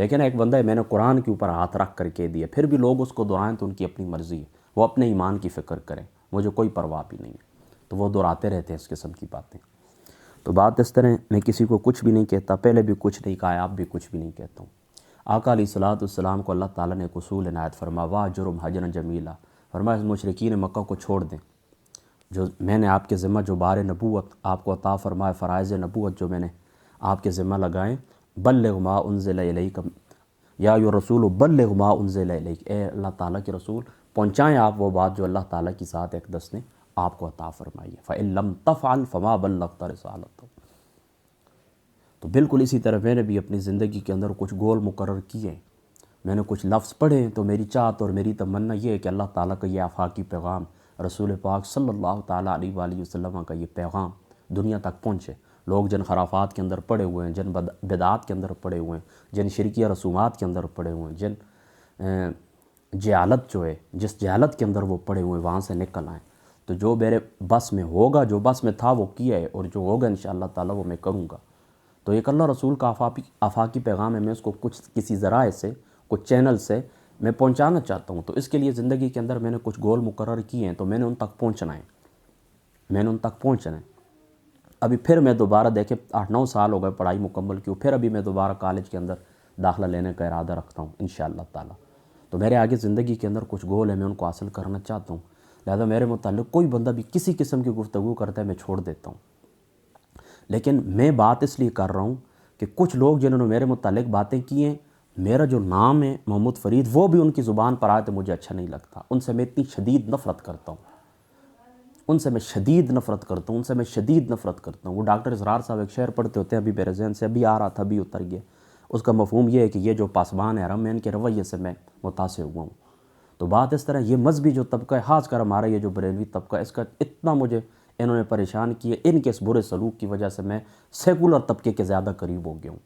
لیکن ایک بندہ ہے میں نے قرآن کے اوپر ہاتھ رکھ کر کے دیا، پھر بھی لوگ اس کو دہرائیں تو ان کی اپنی مرضی ہے، وہ اپنے ایمان کی فکر کریں، مجھے کوئی پرواہ بھی نہیں ہے، تو وہ دہراتے رہتے ہیں اس قسم کی باتیں۔ تو بات اس طرح، میں کسی کو کچھ بھی نہیں کہتا، پہلے بھی کچھ نہیں کہا، اب بھی کچھ بھی نہیں کہتا ہوں۔ آقا علیہ الصلوۃ والسلام کو اللہ تعالیٰ نے ایک اصول عنایت فرما، واجرہم حجرا جمیلا، فرمایا مشرکین مکہ کو چھوڑ دیں، جو میں نے آپ کے ذمہ جو بار نبوت آپ کو عطا فرمائے، فرائض نبوت جو میں نے آپ کے ذمہ لگائیں، بلغ ما انزل الیک یا ایھا الرسول بلغ ما انزل الیک، اے اللہ تعالیٰ کے رسول پہنچائیں آپ وہ بات جو اللہ تعالیٰ کی ذات اقدس نے آپ کو عطا فرمائی ہے، فإن لم تفعل فما بلغت رسالتہ۔ تو بالکل اسی طرح میں نے بھی اپنی زندگی کے اندر کچھ گول مقرر کیے، میں نے کچھ لفظ پڑھے، تو میری چاہت اور میری تمنا یہ ہے کہ اللہ تعالیٰ کا یہ آفاقی پیغام، رسول پاک صلی اللہ تعالیٰ علیہ وآلہ وسلم کا یہ پیغام دنیا تک پہنچے۔ لوگ جن خرافات کے اندر پڑے ہوئے ہیں، جن بدعات کے اندر پڑے ہوئے ہیں، جن شرکیہ رسومات کے اندر پڑے ہوئے ہیں، جن جہالت جو ہے، جس جہالت کے اندر وہ پڑے ہوئے ہیں، وہاں سے نکل آئیں۔ تو جو میرے بس میں ہوگا، جو بس میں تھا وہ کیا ہے، اور جو ہوگا انشاءاللہ تعالیٰ وہ میں کروں گا۔ تو ایک اللہ رسول کا آفاقی پیغام ہے، میں اس کو کسی ذرائع سے، کچھ چینل سے میں پہنچانا چاہتا ہوں۔ تو اس کے لیے زندگی کے اندر میں نے کچھ گول مقرر کیے ہیں، تو میں نے ان تک پہنچنا ہے، میں نے ان تک پہنچنا ہے۔ ابھی پھر میں دوبارہ دیکھیں 8-9 سال ہو گئے پڑھائی مکمل کی، پھر ابھی میں دوبارہ کالج کے اندر داخلہ لینے کا ارادہ رکھتا ہوں انشاءاللہ تعالیٰ۔ تو میرے آگے زندگی کے اندر کچھ گول ہیں، میں ان کو حاصل کرنا چاہتا ہوں، لہذا میرے متعلق کوئی بندہ بھی کسی قسم کی گفتگو کرتا ہے میں چھوڑ دیتا ہوں۔ لیکن میں بات اس لیے کر رہا ہوں کہ کچھ لوگ جنہوں نے میرے متعلق باتیں کی ہیں، میرا جو نام ہے محمود فرید، وہ بھی ان کی زبان پر آئے تو مجھے اچھا نہیں لگتا، ان سے میں اتنی شدید نفرت کرتا ہوں، ان سے میں شدید نفرت کرتا ہوں، ان سے میں شدید نفرت کرتا ہوں۔ وہ ڈاکٹر اسرار صاحب ایک شعر پڑھتے ہوتے ہیں، ابھی میرے ذہن سے ابھی آ رہا تھا، ابھی اتر گیا۔ اس کا مفہوم یہ ہے کہ یہ جو پاسبان حرم ہے، ان کے رویے سے میں متاثر ہوا ہوں۔ تو بات اس طرح، یہ مذہبی جو طبقہ ہے، خاص کر ہمارا یہ جو بریلوی طبقہ ہے، اس کا اتنا مجھے انہوں نے پریشان کیے، ان کے اس برے سلوک کی وجہ سے میں سیکولر طبقے کے زیادہ قریب ہو گیا ہوں۔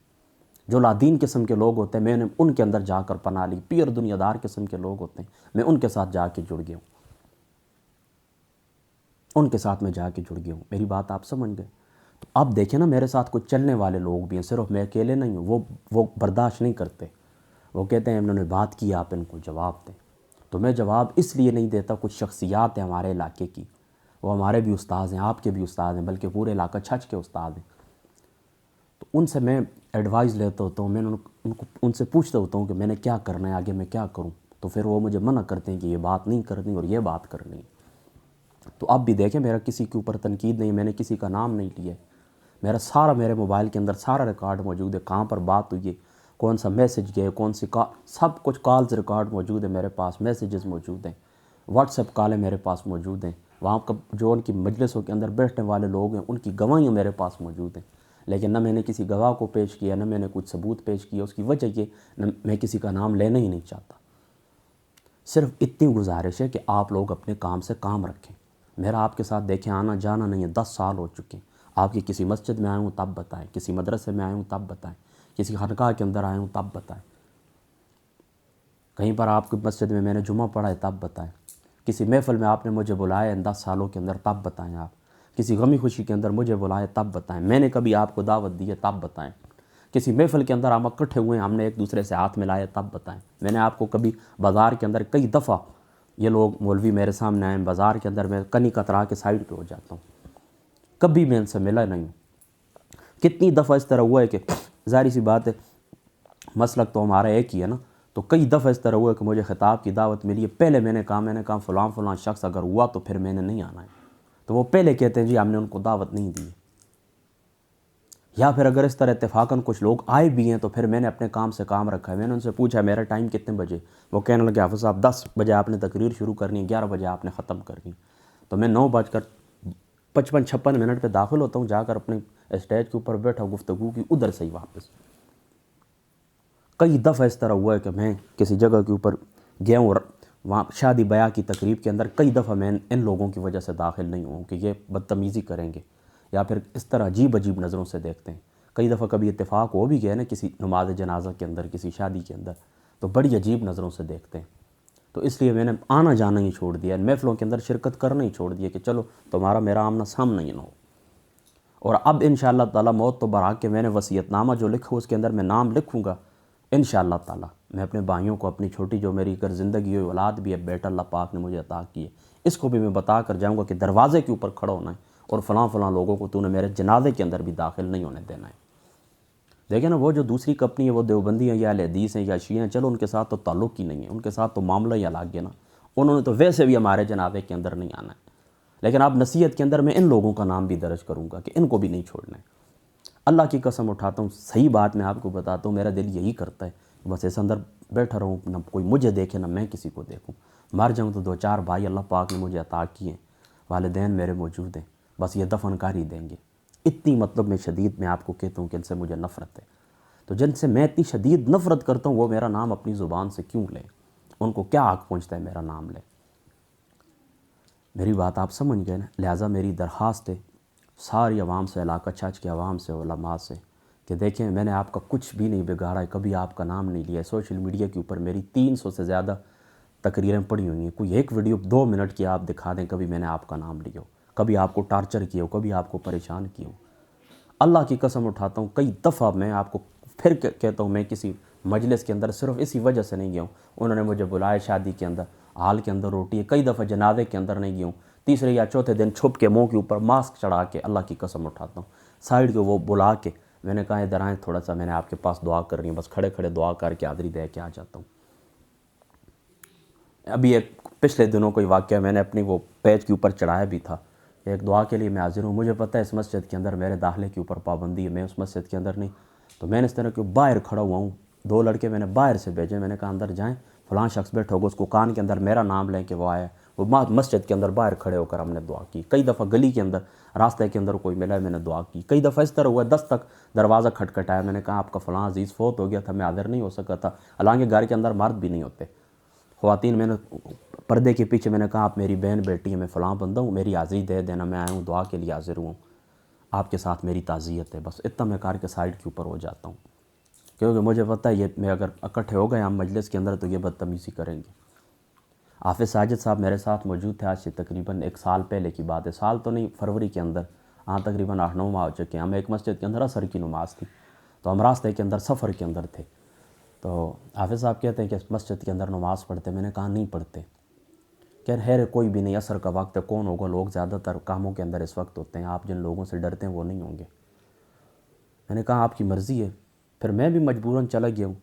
جو لادین قسم کے لوگ ہوتے ہیں، میں نے ان کے اندر جا کر پناہ لی، پیر دنیا دار قسم کے لوگ ہوتے ہیں، میں ان کے ساتھ جا کے جڑ گیا ہوں، ان کے ساتھ میں جا کے جڑ گیا ہوں۔ میری بات آپ سمجھ گئے؟ تو اب دیکھیں نا، میرے ساتھ کچھ چلنے والے لوگ بھی ہیں، صرف میں اکیلے نہیں ہوں، وہ برداشت نہیں کرتے، وہ کہتے ہیں انہوں نے بات کی، آپ ان کو جواب دیں۔ تو میں جواب اس لیے نہیں دیتا، کچھ شخصیات ہیں ہمارے علاقے کی، وہ ہمارے بھی استاد ہیں، آپ کے بھی استاد ہیں، بلکہ پورے علاقہ چھچ کے استاد ہیں، تو ان سے میں ایڈوائز لیتا ہوتا ہوں، میں ان سے پوچھتا ہوتا ہوں کہ میں نے کیا کرنا ہے، آگے میں کیا کروں، تو پھر وہ مجھے منع کرتے ہیں کہ یہ بات نہیں کرنی اور یہ بات کرنی ہے۔ تو اب بھی دیکھیں، میرا کسی کے اوپر تنقید نہیں، میں نے کسی کا نام نہیں لیا، میرے موبائل کے اندر سارا ریکارڈ موجود ہے، کہاں پر بات ہوئی ہے، کون سا میسج گئے، کون سی سب کچھ کالز ریکارڈ موجود ہے میرے پاس، میسیجز موجود ہیں، واٹس ایپ کالیں میرے پاس موجود ہیں، وہاں کا جو ان کی مجلسوں کے اندر بیٹھنے والے لوگ ہیں ان کی گواہیاں میرے پاس موجود ہیں۔ لیکن نہ میں نے کسی گواہ کو پیش کیا، نہ میں نے کچھ ثبوت پیش کیا، اس کی وجہ یہ نہ میں کسی کا نام لینا ہی نہیں چاہتا۔ صرف اتنی گزارش ہے کہ آپ لوگ اپنے کام سے کام رکھیں۔ میرا آپ کے ساتھ دیکھیں آنا جانا نہیں ہے، 10 سال ہو چکے ہیں۔ آپ کی کسی مسجد میں آیا ہوں تب بتائیں، کسی مدرسے میں آیا ہوں تب بتائیں، کسی خانقاہ کے اندر آیا ہوں تب بتائیں، کہیں پر آپ کی مسجد میں نے جمعہ پڑھا ہے تب بتائیں، کسی محفل میں آپ نے مجھے بلایا ہے 10 سالوں کے اندر تب بتائیں، آپ کسی غمی خوشی کے اندر مجھے بلائے تب بتائیں، میں نے کبھی آپ کو دعوت دی ہے تب بتائیں، کسی محفل کے اندر ہم اکٹھے ہوئے ہیں، ہم نے ایک دوسرے سے ہاتھ ملائے تب بتائیں۔ میں نے آپ کو کبھی بازار کے اندر کئی دفعہ یہ لوگ مولوی میرے سامنے آئے، بازار کے اندر میں کنی کترا کے سائڈ پہ ہو جاتا ہوں، کبھی میں ان سے ملا نہیں ہوں۔ کتنی دفعہ اس طرح ہوا ہے کہ ظاہر سی بات ہے مسلک تو ہمارا ایک ہی ہے نا، تو کئی دفعہ اس طرح ہوا ہے کہ مجھے خطاب کی دعوت ملی ہے، پہلے میں نے کہا فلاں شخص اگر ہوا تو پھر میں نے نہیں آنا ہے، تو وہ پہلے کہتے ہیں جی ہم نے ان کو دعوت نہیں دی، یا پھر اگر اس طرح اتفاقاً کچھ لوگ آئے بھی ہیں تو پھر میں نے اپنے کام سے کام رکھا ہے۔ میں نے ان سے پوچھا میرا ٹائم کتنے بجے، وہ کہنے لگے حافظ صاحب 10 بجے آپ نے تقریر شروع کرنی ہے، 11 بجے آپ نے ختم کرنی، تو میں 9:55-56 پہ داخل ہوتا ہوں، جا کر اپنے اسٹیج کے اوپر بیٹھا گفتگو کی، ادھر سے ہی واپس۔ کئی دفعہ اس طرح ہوا ہے کہ میں کسی جگہ کے اوپر گیا ہوں اور وہاں شادی بیاہ کی تقریب کے اندر کئی دفعہ میں ان لوگوں کی وجہ سے داخل نہیں ہوں کہ یہ بدتمیزی کریں گے یا پھر اس طرح عجیب نظروں سے دیکھتے ہیں۔ کئی دفعہ کبھی اتفاق ہو بھی گیا نا کسی نماز جنازہ کے اندر، کسی شادی کے اندر، تو بڑی عجیب نظروں سے دیکھتے ہیں۔ تو اس لیے میں نے آنا جانا ہی چھوڑ دیا، محفلوں کے اندر شرکت کرنا ہی چھوڑ دیا کہ چلو تمہارا میرا آمنا سامنا ہی نہ ہو۔ اور اب انشاءاللہ تعالیٰ موت تو برحق کے میں نے وصیت نامہ جو لکھا اس کے اندر میں نام لکھوں گا انشاءاللہ تعالی میں اپنے بھائیوں کو، اپنی چھوٹی جو میری اگر زندگی ہوئی اولاد بھی ہے، بیٹا اللہ پاک نے مجھے عطا کی ہے، اس کو بھی میں بتا کر جاؤں گا کہ دروازے کے اوپر کھڑا ہونا ہے اور فلاں فلاں لوگوں کو تو نے میرے جنازے کے اندر بھی داخل نہیں ہونے دینا ہے۔ دیکھیں نا، وہ جو دوسری کمپنی ہے وہ دیوبندی ہیں یا اہل حدیث ہیں یا شیعہ ہیں، چلو ان کے ساتھ تو تعلق ہی نہیں ہے، ان کے ساتھ تو معاملہ ہی الگ ہے نا، انہوں نے تو ویسے بھی ہمارے جنازے کے اندر نہیں آنا ہے۔ لیکن آپ نصیحت کے اندر میں ان لوگوں کا نام بھی درج کروں گا کہ ان کو بھی نہیں چھوڑنا ہے۔ اللہ کی قسم اٹھاتا ہوں، صحیح بات میں آپ کو بتاتا ہوں، میرا دل یہی کرتا ہے کہ بس اس اندر بیٹھا رہوں، نہ کوئی مجھے دیکھے نہ میں کسی کو دیکھوں، مر جاؤں تو 2 4 بھائی اللہ پاک نے مجھے عطا کیے ہیں، والدین میرے موجود ہیں، بس یہ دفن کر ہی دیں گے۔ اتنی مطلب میں شدید میں آپ کو کہتا ہوں کہ ان سے مجھے نفرت ہے۔ تو جن سے میں اتنی شدید نفرت کرتا ہوں وہ میرا نام اپنی زبان سے کیوں لیں؟ ان کو کیا حق پہنچتا ہے میرا نام لیں؟ میری بات آپ سمجھ گئے نا؟ لہٰذا میری درخواست ہے ساری عوام سے، علاقہ چھاچ کے عوام سے، علماء سے، کہ دیکھیں میں نے آپ کا کچھ بھی نہیں بگاڑا ہے، کبھی آپ کا نام نہیں لیا ہے۔ سوشل میڈیا کے اوپر میری 300 سے زیادہ تقریریں پڑی ہوئی ہیں، کوئی ایک ویڈیو 2 منٹ کی آپ دکھا دیں کبھی میں نے آپ کا نام لیا ہو، کبھی آپ کو ٹارچر کیا ہو، کبھی آپ کو پریشان کیا ہو۔ اللہ کی قسم اٹھاتا ہوں، کئی دفعہ میں آپ کو پھر کہتا ہوں، میں کسی مجلس کے اندر صرف اسی وجہ سے نہیں گیا ہوں، انہوں نے مجھے بلایا شادی کے اندر، حال کے اندر روٹی ہے، کئی دفعہ جنازے کے اندر نہیں گیا ہوں، تیسرے یا چوتھے دن چھپ کے منہ کے اوپر ماسک چڑھا کے اللہ کی قسم اٹھاتا ہوں، سائڈ کے وہ بلا کے میں نے کہا ادھر آئیں تھوڑا سا، میں نے آپ کے پاس دعا کرنی ہے، بس کھڑے کھڑے دعا کر کے حاضری دے کے آ جاتا ہوں۔ ابھی ایک پچھلے دنوں کوئی واقعہ میں نے اپنی وہ پیج کے اوپر چڑھایا بھی تھا، ایک دعا کے لیے میں حاضر ہوں، مجھے پتہ ہے اس مسجد کے اندر میرے داخلے کے اوپر پابندی ہے، میں اس مسجد کے اندر نہیں، تو میں نے اس طرح کہ باہر کھڑا ہوا ہوں، 2 لڑکے میں نے باہر سے بھیجے، میں نے کہا اندر جائیں، فلاں شخص بیٹھا ہوگا، اس کو کان کے اندر میرا نام لیں کہ وہ آیا، وہ مسجد کے اندر باہر کھڑے ہو کر ہم نے دعا کی، کئی دفعہ گلی کے اندر راستے کے اندر کوئی ملا ہے میں نے دعا کی، کئی دفعہ اس طرح ہوا 10 تک دروازہ کھٹکھٹایا، میں نے کہا آپ کا فلاں عزیز فوت ہو گیا تھا، میں حاضر نہیں ہو سکا تھا، حالانکہ گھر کے اندر مرد بھی نہیں ہوتے، خواتین، میں نے پردے کے پیچھے میں نے کہا آپ میری بہن بیٹی ہے، میں فلاں بندہ ہوں، میری حاضری دے دینا، میں آیا ہوں دعا کے لیے حاضر ہوں، آپ کے ساتھ میری تعزیت ہے، بس اتنا میں کار کے سائڈ کے اوپر ہو جاتا ہوں، کیونکہ مجھے پتہ ہے یہ میں اگر اکٹھے ہو گئے ہم مجلس کے اندر تو یہ بدتمیزی کریں گے۔ حافظ ساجد صاحب میرے ساتھ موجود تھے، آج سے تقریباً 1 سال پہلے کی بات ہے، سال تو نہیں، فروری کے اندر، ہاں تقریباً 8 9 ماہ ہو چکے ہیں، ہم ایک مسجد کے اندر عصر کی نماز تھی، تو ہم راستے کے اندر سفر کے اندر تھے، تو حافظ صاحب کہتے ہیں کہ مسجد کے اندر نماز پڑھتے، میں نے کہا نہیں پڑھتے، کہ خیر کوئی بھی نہیں، عصر کا وقت ہے، کون ہوگا، لوگ زیادہ تر کاموں کے اندر اس وقت ہوتے ہیں، آپ جن لوگوں سے ڈرتے ہیں وہ نہیں ہوں گے۔ میں نے کہا آپ کی مرضی ہے، پھر میں بھی مجبوراً چلا گیا ہوں،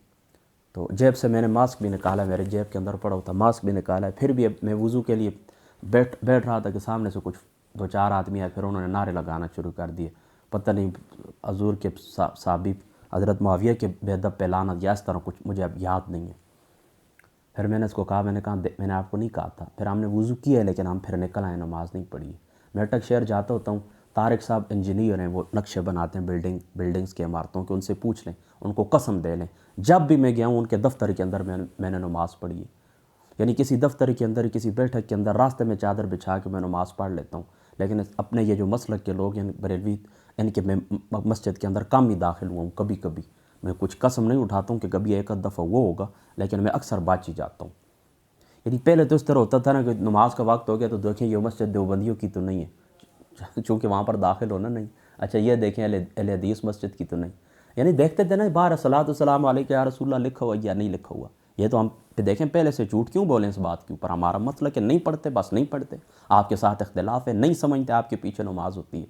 تو جیب سے میں نے ماسک بھی نکالا، میرے جیب کے اندر پڑا ہوتا ماسک بھی نکالا ہے، پھر بھی میں وضو کے لیے بیٹھ رہا تھا کہ سامنے سے کچھ 2 4 آدمی آئے، پھر انہوں نے نعرے لگانا شروع کر دیے، پتہ نہیں حضور کے صحابی حضرت معاویہ کے بے ادب پہ لعنت یا اس طرح کچھ، مجھے اب یاد نہیں ہے۔ پھر میں نے اس کو کہا، میں نے کہا میں نے آپ کو نہیں کہا تھا، پھر ہم نے وضو کیا ہے لیکن ہم پھر نکل آئے، نماز نہیں پڑھی ہے۔ میں ٹک شہر جاتا ہوتا ہوں، طارق صاحب انجینئر ہیں، وہ نقشے بناتے ہیں بلڈنگز کے عمارتوں کے، ان سے پوچھ لیں، ان کو قسم دے لیں، جب بھی میں گیا ہوں ان کے دفتر کے اندر میں نے نماز پڑھی ہے، یعنی کسی دفتر کے اندر، کسی بیٹھک کے اندر راستے میں چادر بچھا کے میں نماز پڑھ لیتا ہوں، لیکن اپنے یہ جو مسلک کے لوگ ہیں بریلوی، ان کے میں مسجد کے اندر کم ہی داخل ہوا ہوں، کبھی کبھی میں کچھ قسم نہیں اٹھاتا ہوں کہ کبھی ایک آدھ دفعہ وہ ہوگا، لیکن میں اکثر بچ ہی جاتا ہوں۔ یعنی پہلے تو اس طرح ہوتا تھا نا کہ نماز کا وقت ہو گیا تو دیکھیں یہ مسجد دیوبندیوں کی تو نہیں ہے، چونکہ وہاں پر داخل ہونا نہیں، اچھا یہ دیکھیں اہل حدیث مسجد کی تو نہیں، یعنی دیکھتے تھے نا باہر الصلاۃ والسلام علیکہ یا رسول اللہ لکھا ہوا یا نہیں لکھا ہوا، یہ تو ہم پہ دیکھیں پہلے سے جھوٹ کیوں بولیں اس بات کے اوپر، ہمارا مسئلہ کہ نہیں پڑھتے، بس نہیں پڑھتے، آپ کے ساتھ اختلاف ہے، نہیں سمجھتے آپ کے پیچھے نماز ہوتی ہے،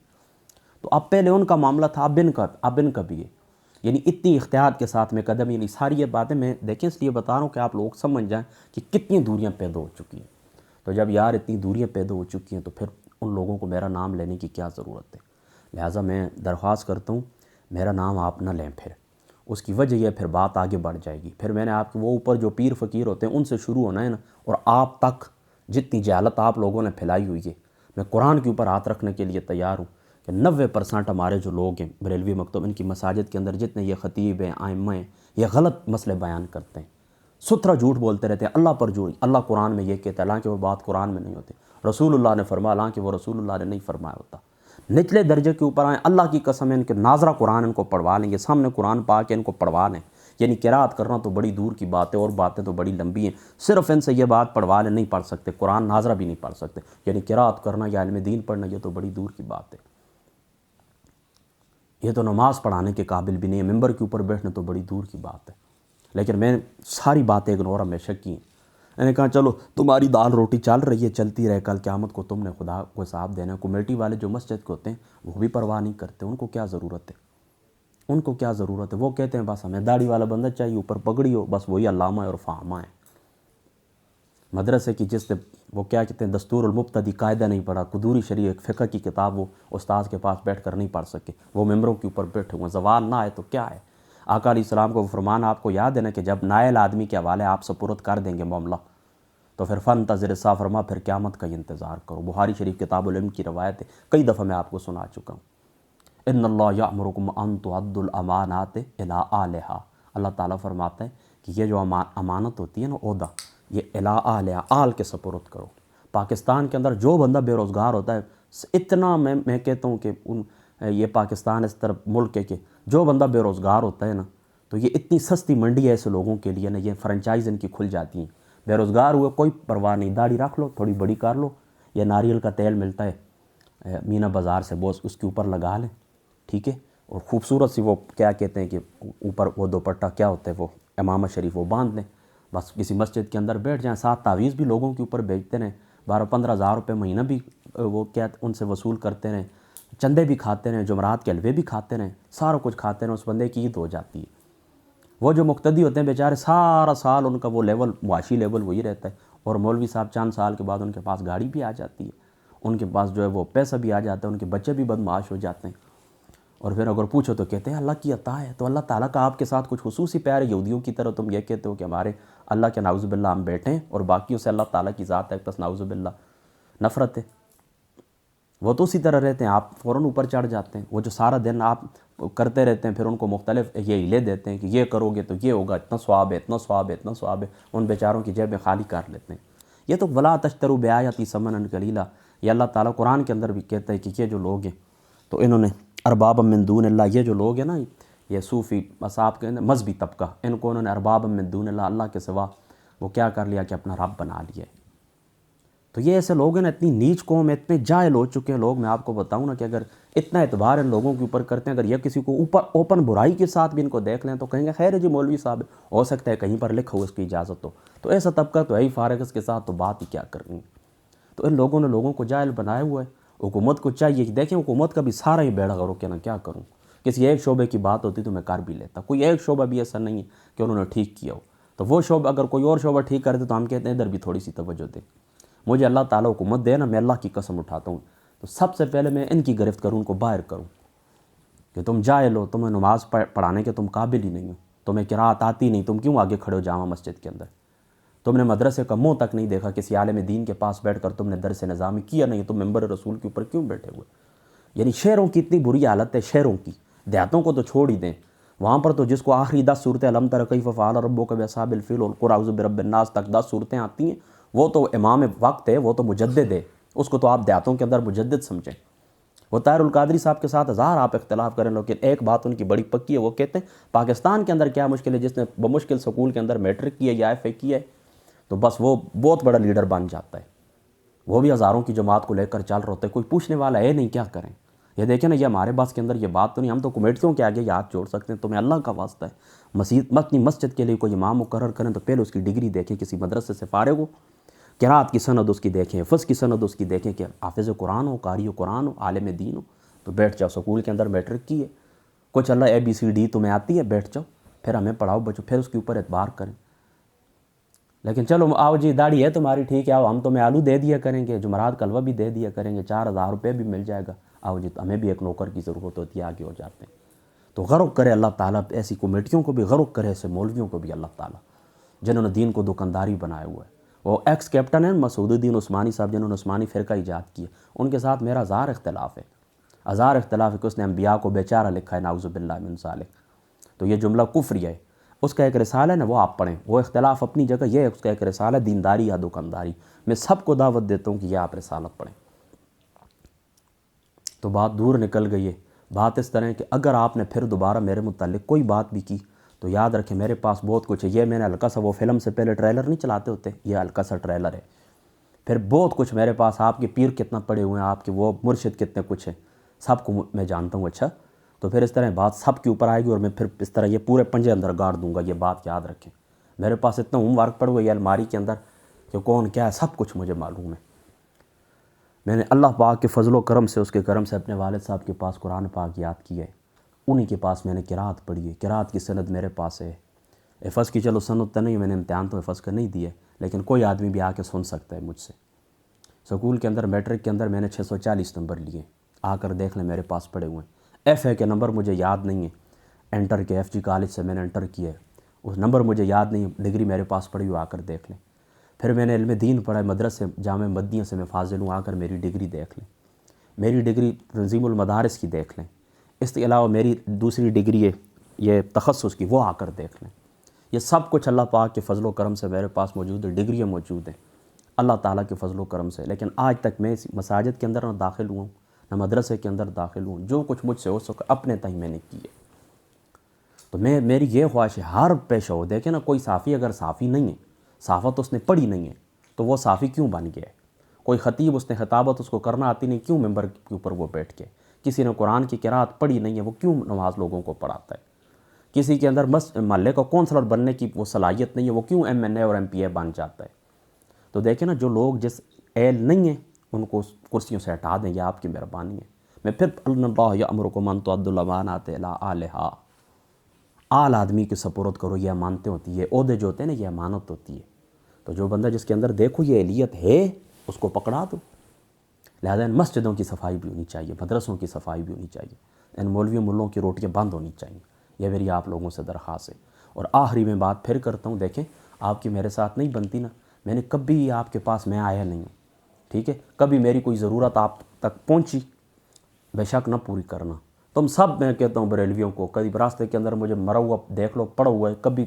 تو اب پہلے ان کا معاملہ تھا، اب ان کا بھی ہے، یعنی اتنی احتیاط کے ساتھ میں قدم، یعنی ساری یہ باتیں میں دیکھیں اس لیے بتا رہا ہوں کہ آپ لوگ سمجھ جائیں کہ کتنی دوریاں پیدا ہو چکی ہیں، تو جب یار اتنی دوریاں پیدا ہو چکی ہیں تو پھر ان لوگوں کو میرا نام لینے کی کیا ضرورت ہے؟ لہٰذا میں درخواست کرتا ہوں میرا نام آپ نہ لیں، پھر اس کی وجہ یہ پھر بات آگے بڑھ جائے گی، پھر میں نے آپ کے وہ اوپر جو پیر فقیر ہوتے ہیں ان سے شروع ہونا ہے نا، اور آپ تک جتنی جہالت آپ لوگوں نے پھیلائی ہوئی ہے، میں قرآن کے اوپر ہاتھ رکھنے کے لیے تیار ہوں کہ 90% ہمارے جو لوگ ہیں بریلوی مکتب، ان کی مساجد کے اندر جتنے یہ خطیب ہیں، ائمہ ہیں، یہ غلط مسئلے بیان کرتے ہیں، ستھرا جھوٹ بولتے رہتے ہیں، اللہ پر جھوٹ، اللہ قرآن میں یہ کہتا ہے، حالانکہ وہ بات قرآن میں نہیں ہوتی، رسول اللہ نے فرمایا حالانکہ وہ رسول اللہ نے نہیں فرمایا ہوتا، نچلے درجے کے اوپر آئیں، اللہ کی قسم ہے ان کے ناظرہ قرآن ان کو پڑھوا لیں گے، سامنے قرآن پا کے ان کو پڑھوا لیں، یعنی قرات کرنا تو بڑی دور کی بات ہے، اور باتیں تو بڑی لمبی ہیں، صرف ان سے یہ بات پڑھوا لیں، نہیں پڑھ سکتے، قرآن ناظرہ بھی نہیں پڑھ سکتے، یعنی قرات کرنا یا علم دین پڑھنا یہ تو بڑی دور کی بات ہے، یہ تو نماز پڑھانے کے قابل بھی نہیں ہے، ممبر کے اوپر بیٹھنا تو بڑی دور کی بات ہے، لیکن میں ساری باتیں اگنور ہمیشہ کی. میں نے کہا چلو تمہاری دال روٹی چل رہی ہے، چلتی رہے، کل قیامت کو تم نے خدا کو حساب دینا ہے. کمیٹی والے جو مسجد کے ہوتے ہیں وہ بھی پرواہ نہیں کرتے. ان کو کیا ضرورت ہے، ان کو کیا ضرورت ہے؟ وہ کہتے ہیں بس ہمیں داڑھی والا بندہ چاہیے، اوپر پگڑی ہو، بس وہی علامہ اور فہامہ ہے. مدرسے کی جس نے وہ کیا کہتے ہیں دستور المبتدی قاعدہ نہیں پڑھا، قدوری شریع ایک فقہ کی کتاب وہ استاذ کے پاس بیٹھ کر نہیں پڑھ سکے، وہ ممبروں کے اوپر بیٹھے ہوئے. زوال نہ آئے تو کیا ہے؟ آقا علیہ السلام کو وہ فرمان آپ کو یاد ہے نا کہ جب نائل آدمی کے حوالے آپ سپرد کر دیں گے معاملہ تو پھر فانتظر الساعہ، فرما پھر قیامت کا انتظار کرو. بخاری شریف کتاب العلم کی روایت ہے، کئی دفعہ میں آپ کو سنا چکا ہوں. ان اللہ یأمرکم ان تؤدوا الامانات الی اہلھا، اللہ تعالیٰ فرماتا ہے کہ یہ جو امانت ہوتی ہے نا، عہدہ، یہ الی اہلھا، آل کے سپرد کرو. پاکستان کے اندر جو بندہ بے روزگار ہوتا ہے، اتنا میں کہتا ہوں کہ یہ پاکستان اس طرح ملک ہے کہ جو بندہ بے روزگار ہوتا ہے نا، تو یہ اتنی سستی منڈی ہے ایسے لوگوں کے لیے نا، یہ فرنچائز ان کی کھل جاتی ہیں. بے روزگار ہوئے کوئی پرواہ نہیں، داڑھی رکھ لو، تھوڑی بڑی کر لو، یہ ناریل کا تیل ملتا ہے مینا بازار سے، بوس اس کے اوپر لگا لیں، ٹھیک ہے، اور خوبصورت سی وہ کیا کہتے ہیں کہ اوپر وہ دوپٹہ کیا ہوتا ہے وہ امامہ شریف وہ باندھ لیں، بس کسی مسجد کے اندر بیٹھ جائیں. ساتھ تعویذ بھی لوگوں کے اوپر بیچتے رہیں، 12-15 ہزار روپے مہینہ بھی وہ کیا ان سے وصول کرتے رہیں، چندے بھی کھاتے رہیں، جمعرات کے حلوے بھی کھاتے رہیں، سارا کچھ کھاتے رہیں، اس بندے کی عید ہو جاتی ہے. وہ جو مقتدی ہوتے ہیں بیچارے سارا سال ان کا وہ لیول، معاشی لیول وہی رہتا ہے، اور مولوی صاحب چند سال کے بعد ان کے پاس گاڑی بھی آ جاتی ہے، ان کے پاس جو ہے وہ پیسہ بھی آ جاتا ہے، ان کے بچے بھی بدمعاش ہو جاتے ہیں. اور پھر اگر پوچھو تو کہتے ہیں اللہ کی عطا ہے. تو اللہ تعالیٰ کا آپ کے ساتھ کچھ خصوصی پیار ہے؟ یہودیوں کی طرح تم یہ کہتے ہو کہ ہمارے اللہ کے نعوذ باللہ ہم بیٹھے ہیں اور باقیوں سے اللہ تعالیٰ کی ذات ہے بس نعوذ باللہ نفرت ہے. وہ تو اسی طرح رہتے ہیں، آپ فوراً اوپر چڑھ جاتے ہیں. وہ جو سارا دن آپ کرتے رہتے ہیں، پھر ان کو مختلف یہ ہیلے دیتے ہیں کہ یہ کرو گے تو یہ ہوگا، اتنا ثواب ہے، اتنا ثواب ہے، اتنا ثواب ہے. ان بیچاروں کی جیبیں خالی کر لیتے ہیں. یہ تو ولا تشتروا بآیاتی ثمنا قلیلا، یہ اللہ تعالیٰ قرآن کے اندر بھی کہتا ہے کہ یہ جو لوگ ہیں تو انہوں نے ارباب من دون اللہ، یہ جو لوگ ہیں نا یہ صوفی اصحاب کے مذہبی طبقہ، ان کو انہوں نے ارباب من دون اللہ، اللہ کے سوا وہ کیا کر لیا کہ اپنا رب بنا لیا ہے. تو یہ ایسے لوگ ہیں نا، اتنی نیچ قوم ہے، اتنے جاہل ہو چکے ہیں لوگ. میں آپ کو بتاؤں نا کہ اگر اتنا اعتبار ان لوگوں کے اوپر کرتے ہیں، اگر یہ کسی کو اوپر اوپن برائی کے ساتھ بھی ان کو دیکھ لیں تو کہیں گے خیر ہے جی مولوی صاحب، ہو سکتا ہے کہیں پر لکھا ہو اس کی اجازت ہو. تو ایسا طبقہ تو ہے ہی فارغ، اس کے ساتھ تو بات ہی کیا کرنی. تو ان لوگوں نے لوگوں کو جاہل بنایا ہوا ہے. حکومت کو چاہیے کہ دیکھیں حکومت کا بھی سارا ہی بیڑا غرق کہ نا کیا کروں. کسی ایک شعبے کی بات ہوتی تو میں کر بھی لیتا، کوئی ایک شعبہ بھی ایسا نہیں ہے کہ انہوں نے ٹھیک کیا ہو. تو وہ شعبہ اگر کوئی اور شعبہ ٹھیک کرتے تو ہم کہتے ہیں ادھر بھی تھوڑی سی توجہ دیں. مجھے اللہ تعالیٰ حکومت دے نا، میں اللہ کی قسم اٹھاتا ہوں تو سب سے پہلے میں ان کی گرفت کروں، ان کو باہر کروں کہ تم جاہل ہو، تمہیں نماز پڑھانے کے تم قابل ہی نہیں ہو، تمہیں قرات آتی نہیں، تم کیوں آگے کھڑے ہو جامع مسجد کے اندر؟ تم نے مدرسے کا منہ تک نہیں دیکھا، کسی عالم دین کے پاس بیٹھ کر تم نے درس نظامی کیا نہیں، تم ممبر رسول کے اوپر کیوں بیٹھے ہوئے؟ یعنی شہروں کی اتنی بری حالت ہے، شہروں کی، دیہاتوں کو تو چھوڑ ہی دیں. وہاں پر تو جس کو آخری 10 صورتیں الم تر کیف فعل ربک باصحاب الفیل اور قل اعوذ برب الناس تک 10 صورتیں آتی ہیں، وہ تو امام وقت ہے، وہ تو مجدد ہے، اس کو تو آپ دیہاتوں کے اندر مجدد سمجھیں. وہ طاہر القادری صاحب کے ساتھ ہزار آپ اختلاف کریں، لیکن ایک بات ان کی بڑی پکی ہے، وہ کہتے ہیں پاکستان کے اندر کیا مشکل ہے، جس نے بمشکل سکول کے اندر میٹرک کیا یا ایف اے کیا ہے تو بس وہ بہت بڑا لیڈر بن جاتا ہے. وہ بھی ہزاروں کی جماعت کو لے کر چل رہے ہوتے ہیں، کوئی پوچھنے والا ہے نہیں، کیا کریں؟ یہ دیکھیں نا، یہ ہمارے بس کے اندر یہ بات تو نہیں، ہم تو کمیٹیوں کے آگے ہاتھ جوڑ سکتے ہیں. تمہیں اللہ کا واسطہ ہے اپنی مسجد کے لیے کوئی امام مقرر کریں تو پہلے اس کی ڈگری دیکھیں، کسی مدرسے سے فارغ ہو، قرات کی سند اس کی دیکھیں، حفظ کی سند اس کی دیکھیں کہ حافظ قرآن ہو، قاری قرآن ہو، عالم دین ہو، تو بیٹھ جاؤ. سکول کے اندر میٹرک کی ہے، کچھ اللہ ABCD تمہیں آتی ہے، بیٹھ جاؤ، پھر ہمیں پڑھاؤ بچو، پھر اس کے اوپر اعتبار کریں. لیکن چلو آؤ جی داڑھی ہے تمہاری ٹھیک ہے، آؤ ہم تمہیں آلو دے دیا کریں گے، جمعرات کا حلوہ بھی دے دیا کریں گے، 4000 روپے بھی مل جائے گا، آؤ جی ہمیں بھی ایک نوکر کی ضرورت ہوتی ہے، آگے ہو جاتے ہیں. تو غرق کرے اللہ تعالیٰ ایسی کمیٹیوں کو بھی، غرق کرے ایسے مولویوں کو بھی اللہ تعالیٰ، جنہوں نے دین کو دکانداری بنایا ہوا ہے. وہ ایکس کیپٹن ہیں مسعود الدین عثمانی صاحب، جنہوں نے عثمانی فرقہ ایجاد کیا، ان کے ساتھ میرا ہزار اختلاف ہے، ہزار اختلاف ہے کہ اس نے انبیاء کو بیچارہ لکھا ہے، نعوذ باللہ من ذالک. تو یہ جملہ کفری ہے. اس کا ایک رسالہ ہے نا، وہ آپ پڑھیں، وہ اختلاف اپنی جگہ، یہ اس کا ایک رسالہ دینداری یا دکانداری. میں سب کو دعوت دیتا ہوں کہ یہ آپ رسالت پڑھیں. تو بات دور نکل گئی ہے. بات اس طرح ہے کہ اگر آپ نے پھر دوبارہ میرے متعلق کوئی بات بھی کی تو یاد رکھیں میرے پاس بہت کچھ ہے. یہ میں نے ہلکا سا، وہ فلم سے پہلے ٹریلر نہیں چلاتے ہوتے، یہ ہلکا سا ٹریلر ہے. پھر بہت کچھ میرے پاس، آپ کے پیر کتنا پڑے ہوئے ہیں، آپ کے وہ مرشد کتنے کچھ ہیں، سب کو میں جانتا ہوں. اچھا تو پھر اس طرح بات سب کے اوپر آئے گی اور میں پھر اس طرح یہ پورے پنجے اندر گاڑ دوں گا. یہ بات یاد رکھیں. میرے پاس اتنا ہوم ورک پڑ گئی ہے الماری کے اندر کہ کون کیا ہے سب کچھ مجھے معلوم ہے. میں نے اللہ پاک کے فضل و کرم سے، اس کے کرم سے اپنے والد صاحب کے پاس قرآن پاک یاد کیا ہے. انہی کے پاس میں نے قرات پڑھی ہے. قرات کی سند میرے پاس ہے. حفظ کی چلو سند تو نہیں، میں نے امتحان تو حفظ کا نہیں دیا، لیکن کوئی آدمی بھی آ کے سن سکتا ہے مجھ سے. سکول کے اندر میٹرک کے اندر میں نے 640 نمبر لیے. آ کر دیکھ لیں میرے پاس پڑے ہوئے ہیں. ایف اے کے نمبر مجھے یاد نہیں ہے. انٹر کے ایف جی کالج سے میں نے انٹر کیا ہے، اس نمبر مجھے یاد نہیں ہے. ڈگری میرے پاس پڑی ہوئی، آ کر دیکھ لیں. پھر میں نے علم دین پڑھا ہے مدرسے جامع مدنیہ سے میں فاضل ہوں. آ کر میری ڈگری دیکھ لیں. میری ڈگری تنظیم المدارس کی دیکھ لیں. اس کے علاوہ میری دوسری ڈگری ہے یہ تخصص کی، وہ آ کر دیکھ لیں. یہ سب کچھ اللہ پاک کے فضل و کرم سے میرے پاس موجود ہے. ڈگریاں موجود ہیں اللہ تعالیٰ کے فضل و کرم سے. لیکن آج تک میں اس مساجد کے اندر نہ داخل ہوں، نہ مدرسے کے اندر داخل ہوں. جو کچھ مجھ سے ہو سکے اپنے تئیں میں نے کیے. تو میری یہ خواہش ہے ہر پیشہ ہو. دیکھیں نا، کوئی صافی اگر صافی نہیں ہے، صحافت اس نے پڑھی نہیں ہے، تو وہ صافی کیوں بن گیا ہے؟ کوئی خطیب اس نے خطابت اس کو کرنا آتی نہیں، کیوں ممبر کے اوپر وہ بیٹھ کے؟ کسی نے قرآن کی قرات پڑھی نہیں ہے، وہ کیوں نماز لوگوں کو پڑھاتا ہے؟ کسی کے اندر محلے کا کونسلر بننے کی وہ صلاحیت نہیں ہے، وہ کیوں ایم این اے اور ایم پی اے بن جاتا ہے؟ تو دیکھیں نا، جو لوگ جس اہل نہیں ہیں ان کو کرسیوں سے ہٹا دیں. یہ آپ کی مہربانی ہے. میں پھر اللہ یأمرکم ان تؤدوا الامانات الی اہلھا، آل آدمی کے سپرد کرو. یہ امانتیں ہوتی ہیں، یہ عہدے جو ہوتے ہیں نا، یہ امانت ہوتی ہے. تو جو بندہ جس کے اندر دیکھو یہ اہلیت ہے اس کو پکڑا دو. لہذا ان مسجدوں کی صفائی بھی ہونی چاہیے، مدرسوں کی صفائی بھی ہونی چاہیے، ان مولویوں ملوں کی روٹیاں بند ہونی چاہیے. یہ میری آپ لوگوں سے درخواست ہے. اور آخری میں بات پھر کرتا ہوں، دیکھیں آپ کی میرے ساتھ نہیں بنتی نا، میں نے کبھی آپ کے پاس میں آیا نہیں ہوں، ٹھیک ہے؟ کبھی میری کوئی ضرورت آپ تک پہنچی، بے شک نہ پوری کرنا. تم سب، میں کہتا ہوں بریلویوں کو، کبھی راستے کے اندر مجھے مرا ہوا دیکھ لو، پڑا ہوا ہے، کبھی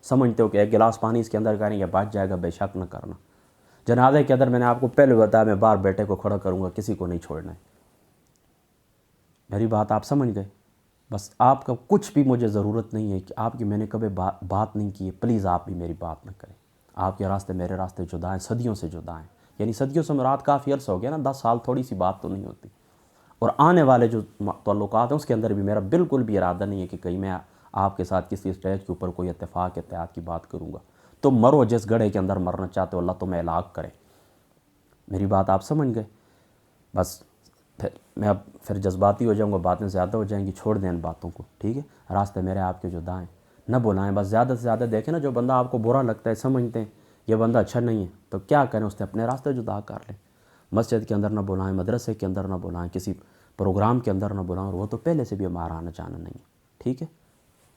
سمجھتے ہو کہ ایک گلاس پانی اس کے اندر کریں گے بچ جائے گا، بے شک نہ کرنا. جنازے کے اندر میں نے آپ کو پہلے بتایا میں باہر بیٹے کو کھڑا کروں گا، کسی کو نہیں چھوڑنا ہے. میری بات آپ سمجھ گئے؟ بس آپ کا کچھ بھی مجھے ضرورت نہیں ہے کہ آپ کی میں نے کبھی بات نہیں کی ہے. پلیز آپ بھی میری بات نہ کریں. آپ کے راستے میرے راستے جدا ہیں، صدیوں سے جدا ہیں. یعنی صدیوں سے مراد کافی عرصہ ہو گیا نا، 10 سال تھوڑی سی بات تو نہیں ہوتی. اور آنے والے جو تعلقات ہیں اس کے اندر بھی میرا بالکل بھی ارادہ نہیں ہے کہ کہیں میں آپ کے ساتھ کسی اسٹیج کے اوپر کوئی اتفاق اتحاد کی بات کروں گا. تم مرو جس گڑھے کے اندر مرنا چاہتے ہو، اللہ تمہیں ہلاک کرے. میری بات آپ سمجھ گئے؟ بس میں اب پھر جذباتی ہو جاؤں گا، باتیں زیادہ ہو جائیں گی، چھوڑ دیں ان باتوں کو، ٹھیک ہے؟ راستے میرے آپ کے جدا ہیں، نہ بلائیں. بس زیادہ سے زیادہ دیکھیں نا، جو بندہ آپ کو برا لگتا ہے، سمجھتے ہیں یہ بندہ اچھا نہیں ہے، تو کیا کریں؟ اس نے اپنے راستے جدا کر لیں. مسجد کے اندر نہ بلائیں، مدرسے کے اندر نہ بلائیں، کسی پروگرام کے اندر نہ بلائیں. اور وہ تو پہلے سے بھی ہمارا آنا جانا نہیں ہے، ٹھیک ہے؟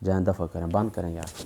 جائیں دفع کریں، بند کریں یار.